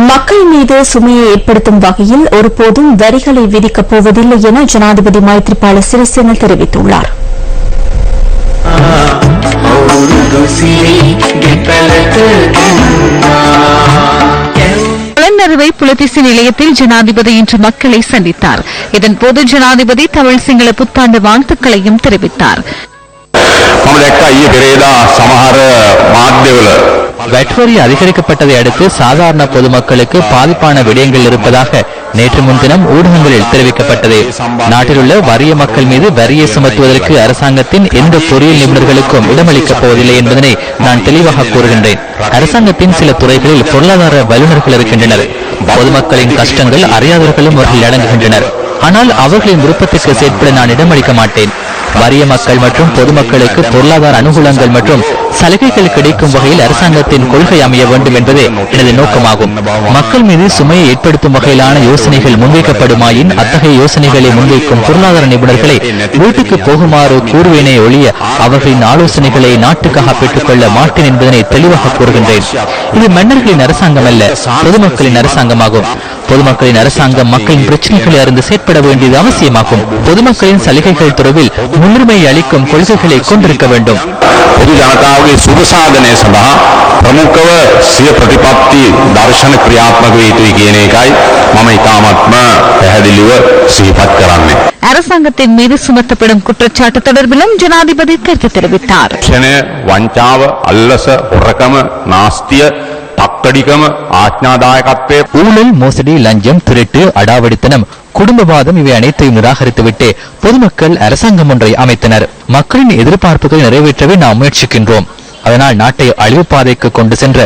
மக்கள் மீது சுமையை ஏற்படுத்தும் வகையில் ஒருபோதும் வரிகளை விதிக்கப் போவதில்லை என ஜனாதிபதி மைத்ரிபால சிறிசேன தெரிவித்துள்ளார். புலனறுவை புலத்திசி நிலையத்தில் ஜனாதிபதி இன்று மக்களை சந்தித்தார். இதன்போது ஜனாதிபதி தமிழ் சிங்கள புத்தாண்டு வாழ்த்துக்களையும் தெரிவித்தார். வெட் வரி அதிகரிக்கப்பட்டதை அடுத்து சாதாரண பொதுமக்களுக்கு பாதிப்பான விடயங்கள் இருப்பதாக நேற்று முன்தினம் ஊடகங்களில் தெரிவிக்கப்பட்டது. நாட்டில் உள்ள வறிய மக்கள் மீது வரியை சுமத்துவதற்கு அரசாங்கத்தின் எந்த பொறியியல் நிபுணர்களுக்கும் இடமளிக்கப் போவதில்லை என்பதனை நான் தெளிவாக கூறுகின்றேன். அரசாங்கத்தின் சில துறைகளில் பொருளாதார வல்லுநர்கள் இருக்கின்றனர். பொதுமக்களின் கஷ்டங்கள் அறியாதவர்களும் அவர்கள் அடங்குகின்றனர். ஆனால் அவர்களின் விருப்பத்துக்கு செயற்பட நான் இடமளிக்க மாட்டேன். வறிய மக்கள் மற்றும் பொதுமக்களுக்கு பொருளாதார அனுகூலங்கள் மற்றும் சலுகைகள் கிடைக்கும் வகையில் அரசாங்கத்தின் கொள்கை அமைய வேண்டும் என்பதே எனது நோக்கமாகும். மக்கள் மீது சுமையை ஏற்படுத்தும் வகையிலான யோசனைகள் முன்வைக்கப்படுமாயின் அத்தகைய யோசனைகளை முன்வைக்கும் பொருளாதார நிபுணர்களை வீட்டுக்கு போகுமாறு கூறுவேனே ஒழிய அவர்களின் ஆலோசனைகளை நாட்டுக்காக பெற்றுக் கொள்ள மாட்டேன் என்பதனை தெளிவாக கூறுகின்றேன். இது மன்னர்களின் அரசாங்கம் அல்ல, பொதுமக்களின் அரசாங்கமாகும். பொதுமக்களின் அரசாங்கம் மக்களின் பிரச்சனைகளை அறிந்து செயற்பட வேண்டியது அவசியமாகும். பொதுமக்களின் சலுகைகள் தொடர்பில் முன்னுரிமை அளிக்கும் கொள்கைகளை கொண்டிருக்க வேண்டும். பொது ජනතාවගේ සුබ සාධනය සඳහා ප්‍රමුඛව සිය ප්‍රතිපත්ති දර්ශන ක්‍රියාත්මක වේ යුතුයි කියන එකයි මම ඉතාමත්ම පැහැදිලිව සිහිපත් කරන්නේ. அரசாங்கத்தின் மீது சுமத்தப்படும் குற்றச்சாட்டு தொடர்பிலும் ஜனாதிபதி கருத்து தெரிவித்தார். වංචාව, අල්ලස, හොරකම, නාස්තිය, தக்கடிකම, ආඥාදායකත්වය, ஊழல், மோசடி, லஞ்சம், திருட்டு, அடாவடித்தனம், குடும்பவாதம் இவை அனைத்தையும் நிராகரித்துவிட்டு பொதுமக்கள் அரசாங்கம் ஒன்றை அமைத்தனர். மக்களின் எதிர்பார்ப்புகளை நிறைவேற்றவே நாம் முயற்சிக்கின்றோம். அதனால் நாட்டை அழிவு பாதைக்கு கொண்டு சென்ற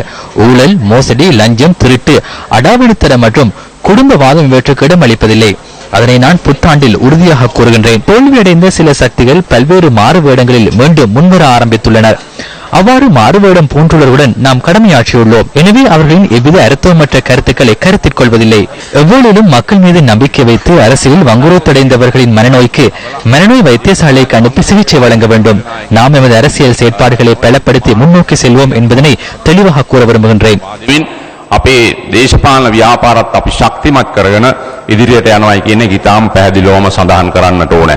ஊழல், மோசடி, லஞ்சம், திருட்டு, அடாவடித்தனம் மற்றும் குடும்பவாதம் இவற்றுக்கு இடமளிப்பதில்லை. அதனை நான் புத்தாண்டில் உறுதியாக கூறுகின்றேன். தோல்வியடைந்த சில சக்திகள் பல்வேறு மாறுவேடங்களில் மீண்டும் முன்வர ஆரம்பித்துள்ளனர். அவ்வாறு மாறுவேடம் பூண்டுள்ளவருடன் நாம் கடமையாற்றியுள்ளோம். எனவே அவர்களின் எவ்வித அர்த்தமற்ற கருத்துக்களை கருத்தில் கொள்வதில்லை. எவ்வளவிலும் மக்கள் மீது நம்பிக்கை வைத்து அரசியல் வங்குரோத்தடைந்தவர்களின் மனநோய்க்கு மனநோய் வைத்தியசாலைக்கு அனுப்பி சிகிச்சை வழங்க வேண்டும். நாம் எமது அரசியல் செயற்பாடுகளை பலப்படுத்தி முன்னோக்கி செல்வோம் என்பதனை தெளிவாக கூற விரும்புகின்றேன். අපේ දේශපාලන ව්‍යාපාරත් අපි ශක්තිමත් කරගෙන ඉදිරියට යනවා කියන එක ඉතාම පැහැදිලිවම සඳහන් කරන්නට ඕනේ.